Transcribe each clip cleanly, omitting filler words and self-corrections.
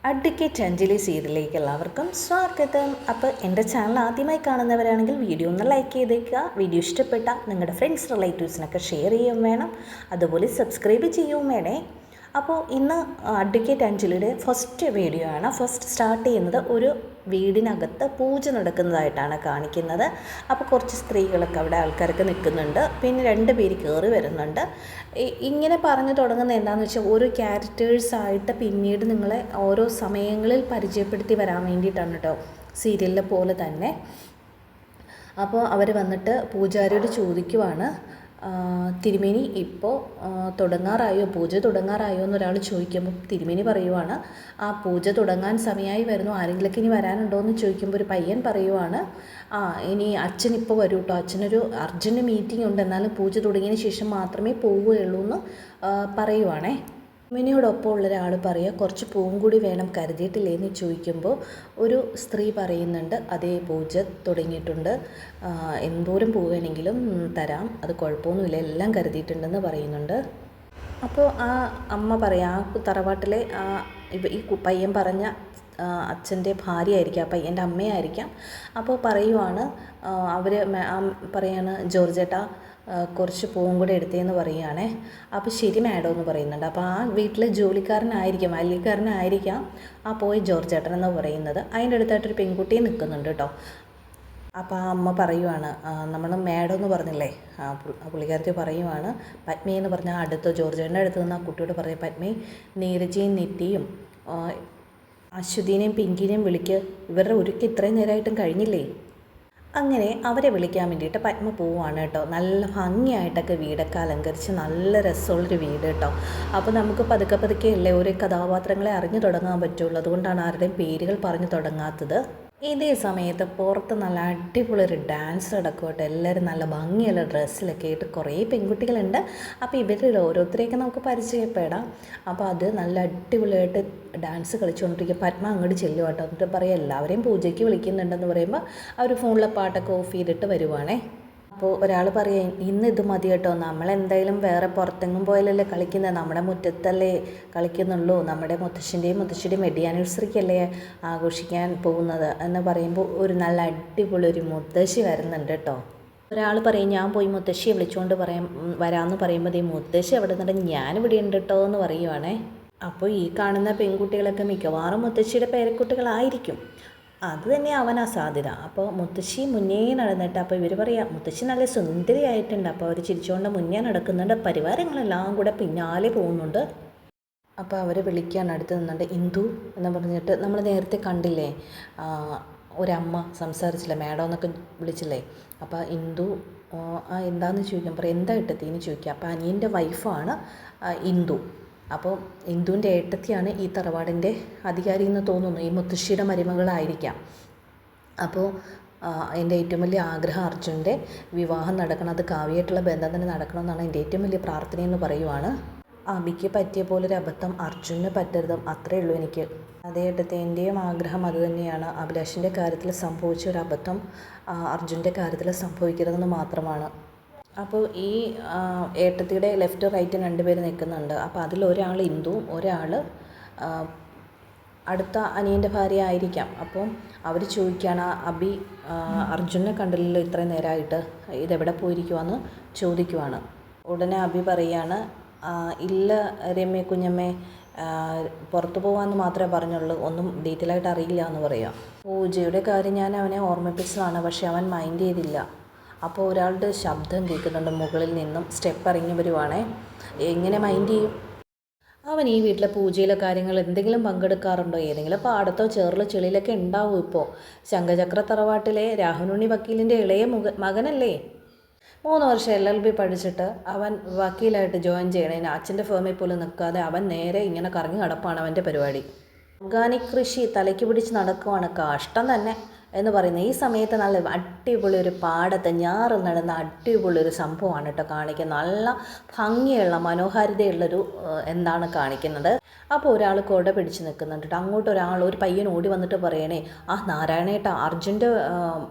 Advocate Anjali സീരിയലിലേക്ക് എല്ലാവർക്കും സ്വാഗതം. അപ്പോൾ എൻ്റെ ചാനൽ ആദ്യമായി കാണുന്നവരാണെങ്കിൽ വീഡിയോ ഒന്ന് ലൈക്ക് ചെയ്തേക്കുക. വീഡിയോ ഇഷ്ടപ്പെട്ട നിങ്ങളുടെ ഫ്രണ്ട്സ് റിലേറ്റീവ്സിനൊക്കെ ഷെയർ ചെയ്യുകയും വേണം, അതുപോലെ സബ്സ്ക്രൈബ് ചെയ്യുകയും വേണേ. അപ്പോൾ ഇന്ന് അഡ്വക്കേറ്റ് അഞ്ജലിയുടെ ഫസ്റ്റ് വീഡിയോ ആണ്. ഫസ്റ്റ് സ്റ്റാർട്ട് ചെയ്യുന്നത് ഒരു വീടിനകത്ത് പൂജ നടക്കുന്നതായിട്ടാണ് കാണിക്കുന്നത്. അപ്പോൾ കുറച്ച് സ്ത്രീകളൊക്കെ അവിടെ ആൾക്കാരൊക്കെ നിൽക്കുന്നുണ്ട്, പിന്നെ 2 പേര് കയറി വരുന്നുണ്ട്. ഇങ്ങനെ പറഞ്ഞു തുടങ്ങുന്നത് എന്താണെന്ന് വെച്ചാൽ ഓരോ ക്യാരക്ടേഴ്സായിട്ട് പിന്നീട് നിങ്ങളെ ഓരോ സമയങ്ങളിൽ പരിചയപ്പെടുത്തി വരാൻ വേണ്ടിയിട്ടാണ് കേട്ടോ, സീരിയലിലെ പോലെ തന്നെ. അപ്പോൾ അവർ വന്നിട്ട് പൂജാരിയോട് ചോദിക്കുവാണ്, തിരുമേനി ഇപ്പോൾ തുടങ്ങാറായോ, പൂജ തുടങ്ങാറായോ എന്നൊരാൾ ചോദിക്കുമ്പോൾ തിരുമേനി പറയുവാണ്, ആ പൂജ തുടങ്ങാൻ സമയമായി വരുന്നു, ആരെങ്കിലൊക്കെ ഇനി വരാനുണ്ടോ എന്ന് ചോദിക്കുമ്പോൾ ഒരു പയ്യൻ പറയുവാണ്, ഇനി അച്ഛൻ ഇപ്പോൾ വരൂ കേട്ടോ, അച്ഛനൊരു അർജൻറ്റ് മീറ്റിംഗ് ഉണ്ട്, എന്നാലും പൂജ തുടങ്ങിയതിന് ശേഷം മാത്രമേ പോവുകയുള്ളൂ എന്ന് പറയുവാണേ. തിരുമേനിയോടൊപ്പം ഉള്ള ഒരാൾ പറയുക, കുറച്ച് പൂവും കൂടി വേണം, കരുതിയിട്ടില്ലേ എന്ന് ചോദിക്കുമ്പോൾ ഒരു സ്ത്രീ പറയുന്നുണ്ട്, അതേ പൂജ തുടങ്ങിയിട്ടുണ്ട്, എന്തോരം പൂ വേണമെങ്കിലും തരാം, അത് കുഴപ്പമൊന്നുമില്ല, എല്ലാം കരുതിയിട്ടുണ്ടെന്ന് പറയുന്നുണ്ട്. അപ്പോൾ ആ അമ്മ പറയാം, ആ തറവാട്ടിലെ ഈ പയ്യൻ പറഞ്ഞ അച്ഛൻ്റെ ഭാര്യയായിരിക്കാം, ആ പയ്യൻ്റെ അമ്മയായിരിക്കാം. അപ്പോൾ പറയുവാണ്, അവർ പറയാണ്, ജോർജേട്ടാ കുറച്ച് പൂവും കൂടെ എടുത്തേന്ന് പറയുകയാണേ. അപ്പോൾ ശരി മാഡം എന്ന് പറയുന്നുണ്ട്. അപ്പോൾ ആ വീട്ടിലെ ജോലിക്കാരനായിരിക്കാം, ബാല്യക്കാരനായിരിക്കാം ആ പോയി ജോർജേട്ടൻ എന്ന് പറയുന്നത്. അതിൻ്റെ അടുത്തായിട്ടൊരു പെൺകുട്ടിയെ നിൽക്കുന്നുണ്ട് കേട്ടോ. അപ്പോൾ ആ അമ്മ പറയുവാണ്, നമ്മൾ മാഡം എന്ന് പറഞ്ഞില്ലേ, പുള്ളിക്കാരത്തി പറയുവാണ്, പത്മി എന്ന് പറഞ്ഞാൽ അടുത്ത് ജോർജേട്ടൻ്റെ അടുത്ത് നിന്ന് ആ കുട്ടിയോട് പറയും, പത്മി നീരജയും നിത്യയും അശ്വതിനെയും പിങ്കിനെയും വിളിക്ക്, ഇവരുടെ ഒരുക്കി ഇത്രയും നേരമായിട്ടും കഴിഞ്ഞില്ലേ. അങ്ങനെ അവരെ വിളിക്കാൻ വേണ്ടിയിട്ട് പത്മ പോവുകയാണ് കേട്ടോ. നല്ല ഭംഗിയായിട്ടൊക്കെ വീടൊക്കെ അലങ്കരിച്ച് നല്ല രസമുള്ളൊരു വീട് കേട്ടോ. അപ്പോൾ നമുക്ക് പതുക്കെ പതുക്കെ അല്ലേ ഓരോ കഥാപാത്രങ്ങളെ അറിഞ്ഞു തുടങ്ങാൻ പറ്റുള്ളൂ, അതുകൊണ്ടാണ് ആരുടെയും പേരുകൾ പറഞ്ഞു തുടങ്ങാത്തത്. ഇതേ സമയത്ത് പുറത്ത് നല്ല അടിപൊളി ഒരു ഡാൻസ് നടക്കും കേട്ടോ. എല്ലാവരും നല്ല ഭംഗിയുള്ള ഡ്രസ്സിലൊക്കെ ആയിട്ട് കുറേ പെൺകുട്ടികളുണ്ട്. അപ്പോൾ ഇവരിൽ ഓരോരുത്തരെയൊക്കെ നമുക്ക് പരിചയപ്പെടാം. അപ്പോൾ അത് നല്ല അടിപൊളിയായിട്ട് ഡാൻസ് കളിച്ചുകൊണ്ടിരിക്കുക. പത്മ അങ്ങോട്ട് ചെല്ലും കേട്ടോ. എന്നിട്ട് പറയാം, എല്ലാവരെയും പൂജയ്ക്ക് വിളിക്കുന്നുണ്ടെന്ന് പറയുമ്പോൾ അവർ ഫോണിലെ പാട്ടൊക്കെ ഓഫ് ചെയ്തിട്ട് വരുവാണേ. അപ്പോൾ ഒരാൾ പറയാം, ഇന്ന് ഇത് മതി കേട്ടോ, നമ്മളെന്തായാലും വേറെ പുറത്തെങ്ങും പോയാലല്ലേ കളിക്കുന്നത്, നമ്മുടെ മുറ്റത്തല്ലേ കളിക്കുന്നുള്ളൂ, നമ്മുടെ മുത്തശ്ശിയുടെയും വെഡ്ഡിങ് ആനിവേഴ്സറിക്കല്ലേ ആഘോഷിക്കാൻ പോകുന്നത് എന്ന് പറയുമ്പോൾ ഒരു നല്ല അടിപൊളി ഒരു മുത്തശ്ശി വരുന്നുണ്ട് കേട്ടോ. ഒരാൾ പറയും, ഞാൻ പോയി മുത്തശ്ശിയെ വിളിച്ചുകൊണ്ട് വരാമെന്ന് പറയുമ്പോൾ ഈ മുത്തശ്ശി അവിടെ നിന്നിട്ട് ഞാനിവിടെ ഉണ്ട് കേട്ടോ എന്ന് പറയുവാണേ. അപ്പോൾ ഈ കാണുന്ന പെൺകുട്ടികളൊക്കെ മിക്കവാറും മുത്തശ്ശിയുടെ പേരക്കുട്ടികളായിരിക്കും, അത് തന്നെ അവനാ സാധ്യത. അപ്പോൾ മുത്തശ്ശി മുന്നേ നടന്നിട്ട്, അപ്പോൾ ഇവർ പറയാം, മുത്തശ്ശി നല്ല സുന്ദരിയായിട്ടുണ്ട്. അപ്പോൾ അവർ ചിരിച്ചുകൊണ്ട് മുന്നേ നടക്കുന്നുണ്ട്, പരിവാരങ്ങളെല്ലാം കൂടെ പിന്നാലെ പോകുന്നുണ്ട്. അപ്പോൾ അവർ വിളിക്കാൻ അടുത്ത് നിന്നുണ്ട്, ഇന്ദു എന്ന് പറഞ്ഞിട്ട് നമ്മൾ നേരത്തെ കണ്ടില്ലേ, ഒരമ്മ സംസാരിച്ചില്ല, മാഡം എന്നൊക്കെ വിളിച്ചില്ലേ. അപ്പോൾ ഇന്ദു എന്താണെന്ന് ചോദിക്കാം, പറയും എന്താ ഇട്ടത്തിന്ന് ചോദിക്കുക. അപ്പോൾ അനിയൻ്റെ വൈഫാണ് ഇന്ദു. അപ്പോൾ ഇന്ദുവിൻ്റെ ഏട്ടത്തിയാണ് ഈ തറവാടിൻ്റെ അധികാരി എന്ന് തോന്നുന്നു, ഈ മുത്തശ്ശിയുടെ മരുമകളായിരിക്കാം. അപ്പോൾ എൻ്റെ ഏറ്റവും വലിയ ആഗ്രഹം അർജുൻ്റെ വിവാഹം നടക്കണം, അത് കാവ്യമായിട്ടുള്ള ബന്ധം തന്നെ നടക്കണമെന്നാണ് എൻ്റെ ഏറ്റവും വലിയ പ്രാർത്ഥനയെന്ന് പറയുവാണ്. അബിക്ക് പറ്റിയ പോലൊരു അബദ്ധം അർജുന് പറ്റരുതും, അത്രയേ ഉള്ളൂ എനിക്ക്. അതേ ഏട്ടത്തെ എൻ്റെയും ആഗ്രഹം അത് തന്നെയാണ്, അഭിലാഷിൻ്റെ കാര്യത്തിൽ സംഭവിച്ച ഒരു അബദ്ധം അർജുൻ്റെ കാര്യത്തിൽ സംഭവിക്കരുതെന്ന് മാത്രമാണ്. അപ്പോൾ ഈ ഏട്ടത്തിയുടെ ലെഫ്റ്റ് റൈറ്റ് 2 പേര് നിൽക്കുന്നുണ്ട്. അപ്പോൾ അതിലൊരാൾ ഇന്ദുവും ഒരാൾ അടുത്ത അനിയൻ്റെ ഭാര്യ ആയിരിക്കാം. അപ്പോൾ അവർ ചോദിക്കുകയാണ്, അബി അർജുനെ കണ്ടില്ലല്ലോ ഇത്രയും നേരമായിട്ട്, ഇതെവിടെ പോയിരിക്കുവാന്ന് ചോദിക്കുവാണ്. ഉടനെ അബി പറയുകയാണ്, ഇല്ല രമ്യ കുഞ്ഞമ്മേ, പുറത്തു പോകാമെന്ന് മാത്രമേ പറഞ്ഞുള്ളൂ, ഒന്നും ഡീറ്റെയിൽ ആയിട്ട് അറിയില്ല എന്ന് പറയാം. പൂജയുടെ കാര്യം ഞാൻ അവനെ ഓർമ്മിപ്പിച്ചതാണ്, പക്ഷെ അവൻ മൈൻഡ് ചെയ്തില്ല. അപ്പോൾ ഒരാളുടെ ശബ്ദം കേൾക്കുന്നുണ്ട് മുകളിൽ നിന്നും, സ്റ്റെപ്പ് ഇറങ്ങി വരുവാണേ. എങ്ങനെ മൈൻഡ് ചെയ്യും? അവൻ ഈ വീട്ടിലെ പൂജയിലെ കാര്യങ്ങൾ എന്തെങ്കിലും പങ്കെടുക്കാറുണ്ടോ? ഏതെങ്കിലും പാടത്തോ ചേറിലോ ചെളിയിലൊക്കെ ഉണ്ടാവും. ഇപ്പോൾ ശംഖചക്ര തറവാട്ടിലെ രാഹുലുണ്ണി വക്കീലിൻ്റെ ഇളയ മകനല്ലേ. 3 വർഷം LLB പഠിച്ചിട്ട് അവൻ വക്കീലായിട്ട് ജോയിൻ ചെയ്യണേന് അച്ഛൻ്റെ ഫേമിൽ പോലും നിൽക്കാതെ അവൻ നേരെ ഇങ്ങനെ കറങ്ങി നടപ്പാണ് അവൻ്റെ പരിപാടി. ഓർഗാനിക് കൃഷി തലയ്ക്ക് പിടിച്ച് നടക്കുവാണ്, കഷ്ടം തന്നെ എന്ന് പറയുന്നത്. ഈ സമയത്ത് നല്ല അടിപൊളി ഒരു പാടത്ത് ഞാറിൽ നടന്ന അടിപൊളി ഒരു സംഭവമാണ് കേട്ടോ കാണിക്കുന്നത്. നല്ല ഭംഗിയുള്ള മനോഹാരിതയുള്ളൊരു എന്താണ് കാണിക്കുന്നത്. അപ്പോൾ ഒരാൾ കുട പിടിച്ച് നിൽക്കുന്നുണ്ട് കേട്ടോ. അങ്ങോട്ട് ഒരു പയ്യൻ ഓടി വന്നിട്ട് പറയണേ, നാരായണേട്ടാ അർജുൻ്റെ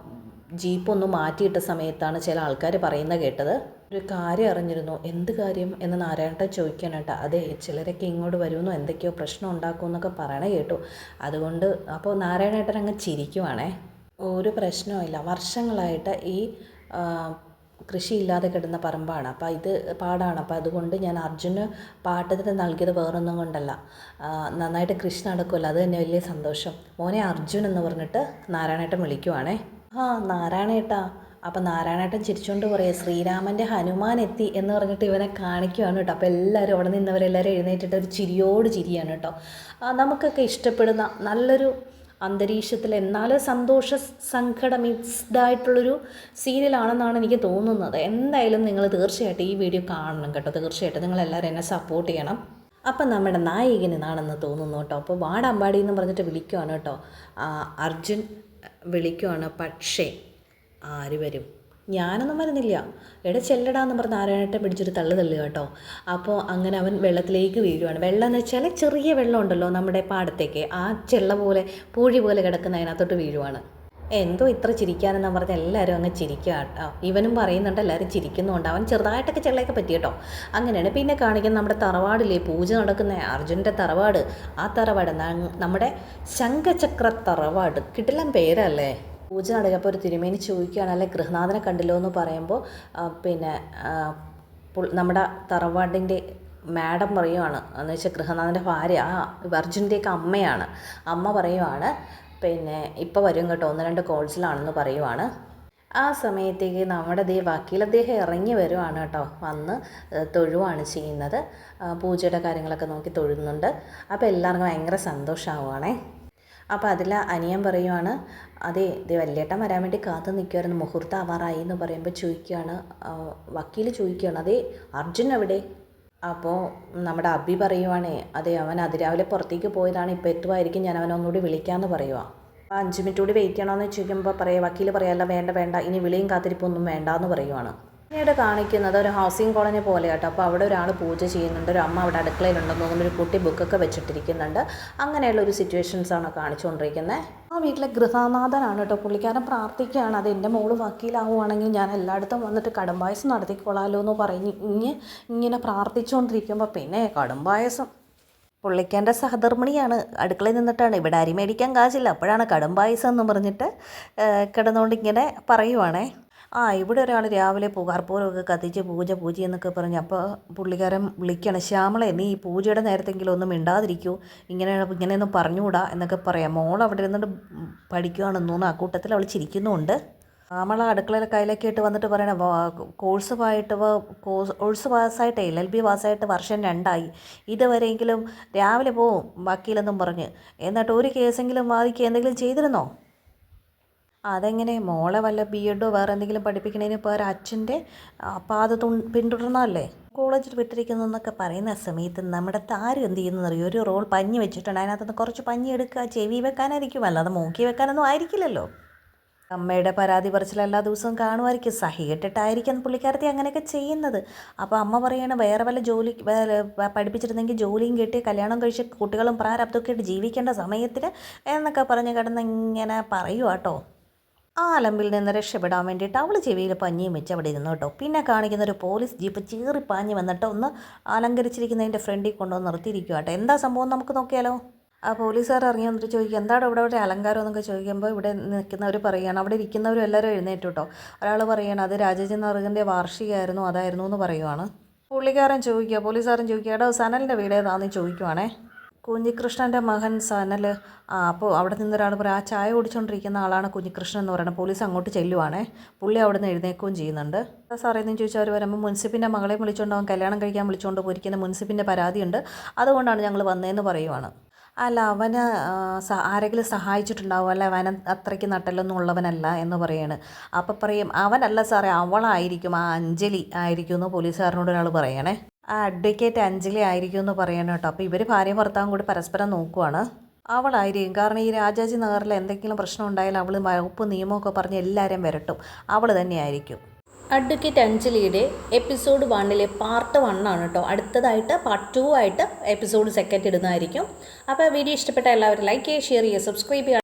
ജീപ്പൊന്ന് മാറ്റിയിട്ട സമയത്താണ് ചില ആൾക്കാർ പറയുന്നത് കേട്ടത്. ഒരു കാര്യം അറിഞ്ഞിരുന്നു. എന്ത് കാര്യം എന്ന് നാരായണേട്ടൻ ചോദിക്കാനായിട്ട്. അതെ, ചിലരൊക്കെ ഇങ്ങോട്ട് വരുമെന്നോ എന്തൊക്കെയോ പ്രശ്നം ഉണ്ടാക്കുമെന്നൊക്കെ പറയണ കേട്ടു. അതുകൊണ്ട് അപ്പോൾ നാരായണേട്ടൻ അങ്ങ് ചിരിക്കുവാണേ. ഒരു പ്രശ്നവുമില്ല, വർഷങ്ങളായിട്ട് ഈ കൃഷിയില്ലാതെ കിടന്ന പറമ്പാണ്. അപ്പോൾ ഇത് പാടാണ്. അപ്പോൾ അതുകൊണ്ട് ഞാൻ അർജുന് പാട്ടത്തിന് നൽകിയത് വേറൊന്നും കൊണ്ടല്ല, നന്നായിട്ട് കൃഷി നടക്കുമല്ലോ, അത് തന്നെ വലിയ സന്തോഷം. മോനെ അർജുൻ എന്ന് പറഞ്ഞിട്ട് നാരായണേട്ടൻ വിളിക്കുവാണേ. ആ നാരായണേട്ടാ. അപ്പം നാരായണേട്ടൻ ചിരിച്ചുകൊണ്ട് പറയും, ശ്രീരാമൻ്റെ ഹനുമാൻ എത്തി എന്ന് പറഞ്ഞിട്ട് ഇവനെ കാണിക്കുകയാണ് കേട്ടോ. അപ്പോൾ എല്ലാവരും അവിടെ നിന്നവരെല്ലാവരും എഴുന്നേറ്റിട്ട് ഒരു ചിരിയോട് ചിരിയാണ് കേട്ടോ. നമുക്കൊക്കെ ഇഷ്ടപ്പെടുന്ന നല്ലൊരു അന്തരീക്ഷത്തിൽ എന്നാലും സന്തോഷ സങ്കട മിക്സ്ഡായിട്ടുള്ളൊരു സീരിയലാണെന്നാണ് എനിക്ക് തോന്നുന്നത്. എന്തായാലും നിങ്ങൾ തീർച്ചയായിട്ടും ഈ വീഡിയോ കാണണം കേട്ടോ. തീർച്ചയായിട്ടും നിങ്ങളെല്ലാവരും എന്നെ സപ്പോർട്ട് ചെയ്യണം. അപ്പം നമ്മുടെ നായകൻ ഇതാണെന്ന് തോന്നുന്നു കേട്ടോ. അപ്പോൾ വാടമ്പാടി എന്ന് പറഞ്ഞിട്ട് വിളിക്കുവാണ് കേട്ടോ. അർജുൻ വിളിക്കുവാണ്. പക്ഷേ ആര് വരും? ഞാനൊന്നും വരുന്നില്ല. ചെല്ലടാന്ന് പറഞ്ഞ് നാരായണേട്ടൻ പിടിച്ചൊരു തള്ളുക കേട്ടോ. അപ്പോൾ അങ്ങനെ അവൻ വെള്ളത്തിലേക്ക് വീഴുവാണ്. വെള്ളം എന്ന് വെച്ചാൽ ചെറിയ വെള്ളം ഉണ്ടല്ലോ നമ്മുടെ പാടത്തേക്ക്, ആ ചെള്ള പോലെ പൂഴി പോലെ കിടക്കുന്ന അതിനകത്തോട്ട് വീഴുവാണ്. എന്തോ ഇത്ര ചിരിക്കാനെന്ന് പറഞ്ഞ് എല്ലാവരും അങ്ങ് ചിരിക്കുക കേട്ടോ. ഇവനും പറയുന്നുണ്ട്, എല്ലാവരും ചിരിക്കുന്നുണ്ട്. അവൻ ചെറുതായിട്ടൊക്കെ ചെള്ളയൊക്കെ പറ്റി കേട്ടോ. അങ്ങനെയാണ്. പിന്നെ കാണിക്കുന്നത് നമ്മുടെ തറവാടില്ലേ പൂജ നടക്കുന്ന അർജുൻ്റെ തറവാട്. ആ തറവാട് നമ്മുടെ ശംഖചക്ര തറവാട്. കിടിലൻ പേരല്ലേ. പൂജ നടക്കുമ്പോൾ ഒരു തിരുമേനി ചോദിക്കുകയാണ്, അല്ലെ ഗൃഹനാഥനെ കണ്ടല്ലോ എന്ന് പറയുമ്പോൾ പിന്നെ നമ്മുടെ തറവാടിൻ്റെ മാഡം പറയുവാണ്, എന്ന് വെച്ചാൽ ഗൃഹനാഥൻ്റെ ഭാര്യ അർജുൻ്റെയൊക്കെ അമ്മയാണ്. അമ്മ പറയുവാണ് പിന്നെ ഇപ്പോൾ വരും കേട്ടോ, 1-2 കോഴ്സിലാണെന്ന് പറയുവാണ്. ആ സമയത്തേക്ക് നമ്മുടെ വക്കീൽ അദ്ദേഹം ഇറങ്ങി വരുവാണ് കേട്ടോ. വന്ന് തൊഴുവാണ് ചെയ്യുന്നത്. പൂജയുടെ കാര്യങ്ങളൊക്കെ നോക്കി തൊഴുന്നുണ്ട്. അപ്പോൾ എല്ലാവർക്കും ഭയങ്കര സന്തോഷമാവുകയാണേ. അപ്പോൾ അതിൽ അനിയൻ പറയുവാണ്, അതെ വല്യേട്ടൻ വരാൻ വേണ്ടി കാത്തു നിൽക്കുമായിരുന്നു, മുഹൂർത്തം ആവാറായി എന്ന് പറയുമ്പോൾ ചോദിക്കുകയാണ്, വക്കീൽ ചോദിക്കുകയാണ്, അതെ അർജുൻ എവിടെ? അപ്പോൾ നമ്മുടെ അബി പറയുവാണേ, അതെ അവൻ അതിരാവിലെ പുറത്തേക്ക് പോയതാണ്, ഇപ്പോൾ എത്തുമായിരിക്കും, ഞാൻ അവനെ ഒന്നുകൂടി വിളിക്കാമെന്ന് പറയുക. 5 മിനിറ്റ് കൂടി വെയിറ്റ് ചെയ്യണമെന്ന് ചോദിക്കുമ്പോൾ വക്കീൽ പറയാമല്ല, വേണ്ട ഇനി വിളിയും കാത്തിരിപ്പൊന്നും വേണ്ടാന്ന് പറയുവാണ്. പിന്നീട് കാണിക്കുന്നത് ഒരു ഹൗസിംഗ് കോളനി പോലെ കേട്ടോ. അപ്പോൾ അവിടെ ഒരാൾ പൂജ ചെയ്യുന്നുണ്ട്, ഒരു അമ്മ അവിടെ അടുക്കളയിലുണ്ടെന്ന് തോന്നുന്നു, ഒരു കുട്ടി ബുക്കൊക്കെ വെച്ചിട്ടിരിക്കുന്നുണ്ട്. അങ്ങനെയുള്ള ഒരു സിറ്റുവേഷൻസാണ് കാണിച്ചുകൊണ്ടിരിക്കുന്നത്. ആ വീട്ടിലെ ഗൃഹനാഥനാണ് കേട്ടോ. പുള്ളിക്കാരൻ പ്രാർത്ഥിക്കുകയാണ്, അത് എൻ്റെ മോള് വക്കീലാവുകയാണെങ്കിൽ ഞാൻ എല്ലായിടത്തും വന്നിട്ട് കടുംപായസം നടത്തിക്കൊള്ളാമല്ലോ എന്ന് പറഞ്ഞ് ഇങ്ങനെ പ്രാർത്ഥിച്ചുകൊണ്ടിരിക്കുമ്പോൾ പിന്നെ കടുംപായസം പുള്ളിക്കാരൻ്റെ സഹധർമ്മിണിയാണ്, അടുക്കളയിൽ നിന്നിട്ടാണ്, ഇവിടെ അരി മേടിക്കാൻ കാശില്ല, അപ്പോഴാണ് കടുംപായസം എന്ന് പറഞ്ഞിട്ട് കിടന്നുകൊണ്ട് ഇങ്ങനെ പറയുവാണേ. ഇവിടെ ഒരാൾ രാവിലെ കർപ്പൂരമൊക്കെ കത്തിച്ച് പൂജ എന്നൊക്കെ പറഞ്ഞ്, അപ്പോൾ പുള്ളിക്കാരൻ വിളിക്കുകയാണ്, ശ്യാമളെ നീ ഈ പൂജയുടെ നേരത്തെങ്കിലും ഒന്നും മിണ്ടാതിരിക്കൂ, ഇങ്ങനെയൊന്നും പറഞ്ഞുകൂടാ എന്നൊക്കെ പറയാം. മോൾ അവിടെ ഇരുന്നിട്ട് പഠിക്കുകയാണെന്ന് തോന്നുന്നു. ആ കൂട്ടത്തിൽ അവൾ ചിരിക്കുന്നുമുണ്ട്. ശ്യാമള അടുക്കളയിൽ കയ്യിലൊക്കെ ഇട്ട് വന്നിട്ട് പറയണ, കോഴ്സ് പാസ്സായിട്ട് LLB പാസ്സായിട്ട് വർഷം 2 ഇതുവരെയെങ്കിലും രാവിലെ പോവും വക്കീലെന്നും പറഞ്ഞ്, എന്നിട്ട് ഒരു കേസെങ്കിലും വാദിക്കുക എന്തെങ്കിലും ചെയ്തിരുന്നോ? അതെങ്ങനെ? മോളെ വല്ല BEഡോ വേറെ എന്തെങ്കിലും പഠിപ്പിക്കണതിന് പകരം അച്ഛൻ്റെ പാത പിന്തുടർന്നല്ലേ കോളേജിൽ വിട്ടിരിക്കുന്നതെന്നൊക്കെ പറയുന്ന സമയത്ത് നമ്മുടെ താരം എന്ത് ചെയ്യുന്നതെന്നറിയോ? ഒരു റോൾ പഞ്ഞി വെച്ചിട്ടുണ്ട്, അതിനകത്തുനിന്ന് കുറച്ച് പഞ്ഞി എടുക്കുക, ചെവി വെക്കാനായിരിക്കും, അല്ലാതെ മൂക്കി വെക്കാനൊന്നും ആയിരിക്കില്ലല്ലോ. അമ്മയുടെ പരാതി പറച്ചിൽ എല്ലാ ദിവസവും കാണുമായിരിക്കും, സഹികെട്ടിട്ടായിരിക്കും പുള്ളിക്കാരത്തി അങ്ങനെയൊക്കെ ചെയ്യുന്നത്. അപ്പോൾ അമ്മ പറയണ വേറെ വല്ല ജോലി പഠിപ്പിച്ചിരുന്നെങ്കിൽ ജോലിയും കിട്ടി കല്യാണം കഴിച്ച് കുട്ടികളും പ്രാരാബ്ദമൊക്കെ ആയിട്ട് ജീവിക്കേണ്ട സമയത്തിന് എന്നൊക്കെ പറഞ്ഞ് കിടന്ന് ഇങ്ങനെ പറയുക കേട്ടോ. ആ അലമ്പിൽ നിന്ന് രക്ഷപ്പെടാൻ വേണ്ടിയിട്ട് അവൾ ചെവിയിൽ പഞ്ഞിയും വെച്ച് അവിടെ ഇരുന്നു കേട്ടോ. പിന്നെ കാണിക്കുന്ന ഒരു പോലീസ് ജീപ്പ് ചീറിപ്പാഞ്ഞ് വന്നിട്ട് ഒന്ന് അലങ്കരിച്ചിരിക്കുന്നതിൻ്റെ ഫ്രണ്ടിൽ കൊണ്ടുവന്ന് നിർത്തിയിരിക്കുക കേട്ടോ. എന്താ സംഭവം നമുക്ക് നോക്കിയാലോ? ആ പോലീസുകാർ ഇറങ്ങി വന്നിട്ട് ചോദിക്കുക, എന്താണ് ഇവിടെ അലങ്കാരം എന്നൊക്കെ ചോദിക്കുമ്പോൾ ഇവിടെ നിൽക്കുന്നവർ പറയുകയാണ്, അവിടെ ഇരിക്കുന്നവരും എല്ലാവരും എഴുന്നേറ്റു കേട്ടോ. ഒരാൾ പറയുകയാണ്, അത് രാജാജി നറുകൻ്റെ വാർഷികമായിരുന്നു, അതായിരുന്നു എന്ന് പറയുവാണ്. പോലീസുകാരൻ ചോദിക്കുക, എടോ സനലിൻ്റെ വീട് ഏതാണെന്ന് ചോദിക്കുവാണേ. കുഞ്ഞികൃഷ്ണൻ്റെ മകൻ സനൽ. അപ്പോൾ അവിടെ നിന്നൊരാൾ പറയും, ആ ചായ കുടിച്ചുകൊണ്ടിരിക്കുന്ന ആളാണ് കുഞ്ഞികൃഷ്ണൻ എന്ന് പറയുന്നത്. പോലീസ് അങ്ങോട്ട് ചെല്ലുവാണേ. പുള്ളി അവിടെ നിന്ന് എഴുന്നേൽക്കുകയും ചെയ്യുന്നുണ്ട്. സാറേന്ന് ചോദിച്ചാൽ അവർ വരുമ്പോൾ മുൻസിപ്പിൻ്റെ മകളെ വിളിച്ചുകൊണ്ട് അവൻ കല്യാണം കഴിക്കാൻ വിളിച്ചുകൊണ്ട് പോയിരിക്കുന്ന മുൻസിപ്പിൻ്റെ പരാതിയുണ്ട്, അതുകൊണ്ടാണ് ഞങ്ങൾ വന്നതെന്ന് പറയുവാണ്. അല്ല അവന് ആരെങ്കിലും സഹായിച്ചിട്ടുണ്ടാവും, അല്ല അവൻ അത്രയ്ക്ക് നട്ടലൊന്നും ഉള്ളവനല്ല എന്ന് പറയാണ്. അപ്പം പറയും, അവനല്ല സാറേ അവളായിരിക്കും, ആ അഞ്ജലി ആയിരിക്കും എന്ന് പോലീസുകാരനോട് ഒരാൾ പറയണേ. ആ അഡ്വക്കേറ്റ് അഞ്ജലി ആയിരിക്കും എന്ന് പറയണം കേട്ടോ. അപ്പോൾ ഇവർ ഭാര്യയും ഭർത്താവും കൂടി പരസ്പരം നോക്കുവാണ്. അവളായിരിക്കും, കാരണം ഈ രാജാജി നഗറിൽ എന്തെങ്കിലും പ്രശ്നം ഉണ്ടായാലും അവൾ വകുപ്പ് നിയമമൊക്കെ പറഞ്ഞ് എല്ലാവരെയും വരട്ടും, അവൾ തന്നെയായിരിക്കും. അഡ്വക്കേറ്റ് അഞ്ജലിയുടെ എപ്പിസോഡ് 1 പാർട്ട് 1 ആണ് കേട്ടോ. അടുത്തതായിട്ട് പാർട്ട് 2 ആയിട്ട് എപ്പിസോഡ് 2 ഇടുന്നതായിരിക്കും. അപ്പോൾ വീഡിയോ ഇഷ്ടപ്പെട്ട എല്ലാവരും ലൈക്ക് ചെയ്യുക, ഷെയർ ചെയ്യുക, സബ്സ്ക്രൈബ് ചെയ്യുക.